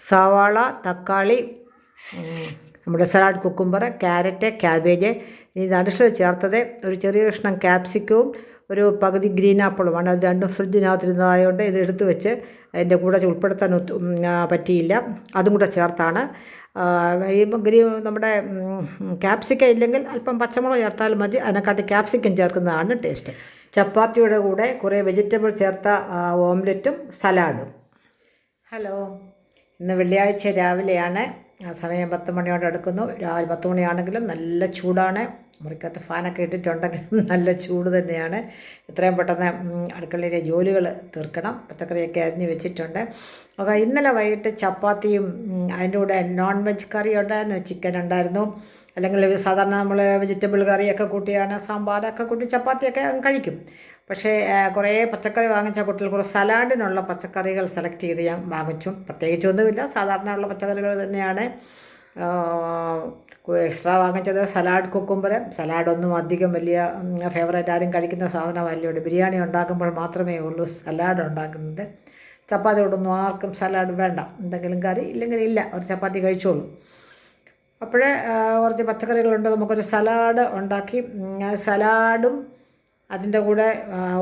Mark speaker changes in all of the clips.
Speaker 1: സവാള, തക്കാളി, നമ്മുടെ സലാഡ് കുക്കുംബർ, ക്യാരറ്റ്, ക്യാബേജ്. ഇനി അഡിഷണൽ ചേർത്തത് ഒരു ചെറിയ കഷ്ണം ക്യാപ്സിക്കവും ഒരു പകുതി ഗ്രീൻ ആപ്പിളുമാണ്. അത് രണ്ടും ഫ്രിഡ്ജിനകത്തിരുന്നതായതുകൊണ്ട് ഇത് എടുത്ത് വെച്ച് അതിൻ്റെ കൂടെ ഉൾപ്പെടുത്താൻ പറ്റിയില്ല. അതും കൂടെ ചേർത്താണ് ഈ നമ്മുടെ ക്യാപ്സിക്കം ഇല്ലെങ്കിൽ അല്പം പച്ചമുളക് ചേർത്താലും മതി. അതിനെക്കാട്ടി ക്യാപ്സിക്കം ചേർക്കുന്നതാണ് ടേസ്റ്റ്. ചപ്പാത്തിയുടെ കൂടെ കുറേ വെജിറ്റബിൾ ചേർത്ത ഓംലെറ്റും സലാഡും. ഹലോ, ഇന്ന് വെള്ളിയാഴ്ച രാവിലെയാണ്. സമയം 10 മണിയോടെ എടുക്കുന്നു. രാവിലെ 10 മണിയാണെങ്കിലും നല്ല ചൂടാണ്. മുറിക്കകത്ത് ഫാനൊക്കെ ഇട്ടിട്ടുണ്ടെങ്കിലും നല്ല ചൂട് തന്നെയാണ്. എത്രയും പെട്ടെന്ന് അടുക്കളയിലെ ജോലികൾ തീർക്കണം. പച്ചക്കറിയൊക്കെ അരിഞ്ഞ് വെച്ചിട്ടുണ്ട്. അപ്പോൾ ഇന്നലെ വൈകിട്ട് ചപ്പാത്തിയും അതിൻ്റെ കൂടെ നോൺ വെജ് കറി ഉണ്ടായിരുന്നു. ചിക്കൻ ഉണ്ടായിരുന്നു. അല്ലെങ്കിൽ സാധാരണ നമ്മൾ വെജിറ്റബിൾ കറിയൊക്കെ കൂട്ടിയാണ് സാമ്പാറൊക്കെ കൂട്ടി ചപ്പാത്തിയൊക്കെ കഴിക്കും. പക്ഷേ കുറേ പച്ചക്കറി വാങ്ങിച്ച കുട്ടികൾ കുറേ സലാഡിനുള്ള പച്ചക്കറികൾ സെലക്ട് ചെയ്ത് ഞാൻ വാങ്ങിച്ചു. പ്രത്യേകിച്ചൊന്നുമില്ല, സാധാരണ ഉള്ള പച്ചക്കറികൾ തന്നെയാണ്. എക്സ്ട്രാ വാങ്ങിച്ചത് സലാഡ് കുക്കുംബർ. സലാഡൊന്നും അധികം വലിയ ഫേവറേറ്റ് ആരും കഴിക്കുന്ന സാധനമല്ല. ബിരിയാണി ഉണ്ടാക്കുമ്പോൾ മാത്രമേ ഉള്ളൂ സലാഡ് ഉണ്ടാക്കുന്നത്. ചപ്പാത്തിയോടൊന്നും ആർക്കും സലാഡ് വേണ്ട. എന്തെങ്കിലും കറി ഇല്ലെങ്കിൽ ഇല്ല, ഒരു ചപ്പാത്തി കഴിച്ചോളൂ. അപ്പോഴേ കുറച്ച് പച്ചക്കറികളുണ്ട്, നമുക്കൊരു സലാഡ് ഉണ്ടാക്കി. സലാഡും അതിൻ്റെ കൂടെ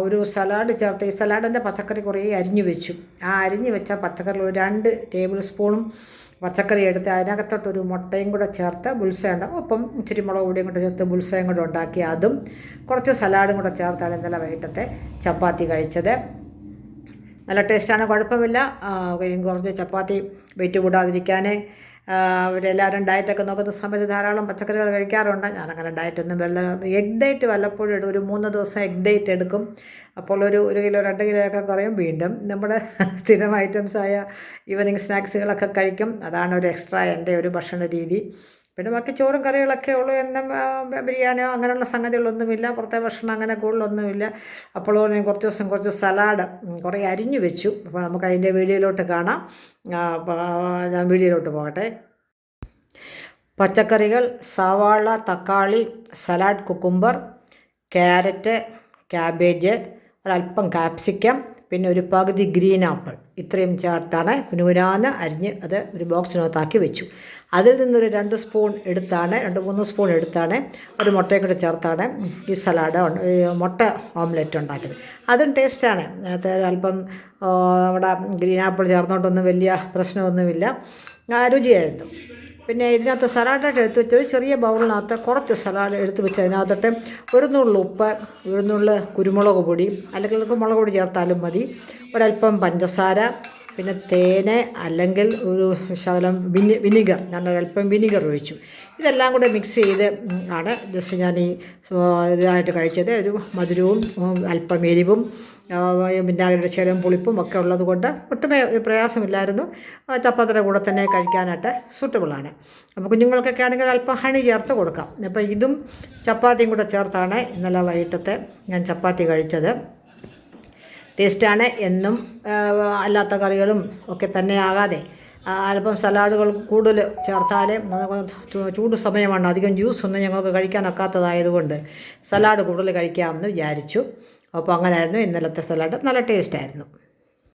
Speaker 1: ഒരു സലാഡ് ചേർത്ത് ഈ സലാഡിൻ്റെ പച്ചക്കറി കുറേ അരിഞ്ഞു വെച്ചു. ആ അരിഞ്ഞു വെച്ച പച്ചക്കറി ഒരു 2 ടേബിൾ സ്പൂണും പച്ചക്കറി എടുത്ത് അതിനകത്തോട്ടൊരു മുട്ടയും കൂടെ ചേർത്ത് ബുൾസൈ ഉണ്ടാകും. ഒപ്പം ഇച്ചിരി മുളക് പൊടിയും കൂടെ ചേർത്ത് ബുൾസയും കൂടെ ഉണ്ടാക്കി അതും കുറച്ച് സലാഡും കൂടെ ചേർത്താണ് ഇന്നലെ വൈകിട്ടത്തെ ചപ്പാത്തി കഴിച്ചത്. നല്ല ടേസ്റ്റാണ്, കുഴപ്പമില്ല. കുറച്ച് ചപ്പാത്തി വെയിറ്റ് കൂടാതിരിക്കാൻ അവരെല്ലാവരും ഡയറ്റൊക്കെ നോക്കുന്ന സമയത്ത് ധാരാളം പച്ചക്കറികൾ കഴിക്കാറുണ്ട്. ഞാനങ്ങനെ ഡയറ്റൊന്നും എഗ് ഡയറ്റ് വല്ലപ്പോഴും എടുക്കും. ഒരു 3 ദിവസം എഗ് ഡയറ്റ് എടുക്കും. അപ്പോൾ ഒരു കിലോ 2 കിലോ ഒക്കെ കുറയും. വീണ്ടും നമ്മുടെ സ്ഥിരം ഐറ്റംസായ ഈവനിങ് സ്നാക്സുകളൊക്കെ കഴിക്കും. അതാണ് ഒരു എക്സ്ട്രാ എൻ്റെ ഒരു ഭക്ഷണ രീതി. പിന്നെ ബാക്കി ചോറും കറികളൊക്കെ ഉള്ളൂ. എന്നും ബിരിയാണിയോ അങ്ങനെയുള്ള സംഗതികളൊന്നുമില്ല. പുറത്തെ ഭക്ഷണം അങ്ങനെ കൂടുതലൊന്നുമില്ല. അപ്പോൾ ഞാൻ കുറച്ച് സലാഡ് കുറേ അരിഞ്ഞു വെച്ചു. അപ്പോൾ നമുക്ക് അതിൻ്റെ വീഡിയോയിലോട്ട് കാണാം. ഞാൻ വീഡിയോയിലോട്ട് പോകട്ടെ. പച്ചക്കറികൾ: സവാള, തക്കാളി, സലാഡ് കുക്കുംബർ, ക്യാരറ്റ്, ക്യാബേജ്, ഒരല്പം ക്യാപ്സിക്കം, പിന്നെ ഒരു പകുതി ഗ്രീൻ ആപ്പിൾ. ഇത്രയും ചേർത്താണ് കുനുകുനാന്ന് അരിഞ്ഞ് അത് ഒരു ബോക്സിനകത്താക്കി വെച്ചു. അതിൽ നിന്നൊരു 2 സ്പൂൺ എടുത്താണ് 2-3 സ്പൂൺ എടുത്താണ് ഒരു മുട്ടയും കൂടെ ചേർത്താണ് ഈ സലാഡ് മുട്ട ഓംലെറ്റ് ഉണ്ടാക്കിയത്. അതും ടേസ്റ്റാണ്. അതിനകത്ത് അല്പം നമ്മുടെ ഗ്രീൻ ആപ്പിൾ ചേർന്നോണ്ടൊന്നും വലിയ പ്രശ്നമൊന്നുമില്ല, രുചിയായിരുന്നു. പിന്നെ ഇതിനകത്ത് സലാഡായിട്ട് എടുത്ത് വെച്ചത് ചെറിയ ബൗളിനകത്ത് കുറച്ച് സലാഡ് എടുത്ത് വെച്ച് അതിനകത്തോട്ട് ഒരു നുള്ളു ഉപ്പ്, ഒരു നുള്ളു കുരുമുളക് പൊടി, അല്ലെങ്കിൽ മുളക് പൊടി ചേർത്താലും മതി, ഒരല്പം പഞ്ചസാര, പിന്നെ തേന് അല്ലെങ്കിൽ ഒരു ശകലം വിനിഗർ. ഞാനൊരല്പം വിനിഗർ ഒഴിച്ചു. ഇതെല്ലാം കൂടെ മിക്സ് ചെയ്ത് ആണ് ജസ്റ്റ് ഞാൻ ഈ ഇതായിട്ട് കഴിച്ചത്. ഒരു മധുരവും അല്പം എരിവും വിനാഗിരിയുടെ ശകലം പുളിപ്പും ഒക്കെ ഉള്ളത് കൊണ്ട് ഒട്ടുമേ ഒരു പ്രയാസമില്ലായിരുന്നു. ചപ്പാത്തിയുടെ കൂടെ തന്നെ കഴിക്കാനായിട്ട് സൂട്ടബിളാണ്. അപ്പോൾ കുഞ്ഞുങ്ങൾക്കൊക്കെ ആണെങ്കിൽ അല്പം ഹണി ചേർത്ത് കൊടുക്കാം. അപ്പോൾ ഇതും ചപ്പാത്തിയും കൂടെ ചേർത്താണ് ഇന്നലെ വൈകിട്ടത്തെ ഞാൻ ചപ്പാത്തി കഴിച്ചത്. ടേസ്റ്റാണ്. എന്നും അല്ലാത്ത കറികളും ഒക്കെ തന്നെ ആകാതെ അല്പം സലാഡുകൾ കൂടുതൽ ചേർത്താൽ ചൂട് സമയമാണ്. അധികം ജ്യൂസൊന്നും ഞങ്ങൾക്ക് കഴിക്കാനൊക്കാത്തതായതുകൊണ്ട് സലാഡ് കൂടുതൽ കഴിക്കാമെന്ന് വിചാരിച്ചു. അപ്പോൾ അങ്ങനെയായിരുന്നു ഇന്നലത്തെ സലാഡ്. നല്ല ടേസ്റ്റായിരുന്നു.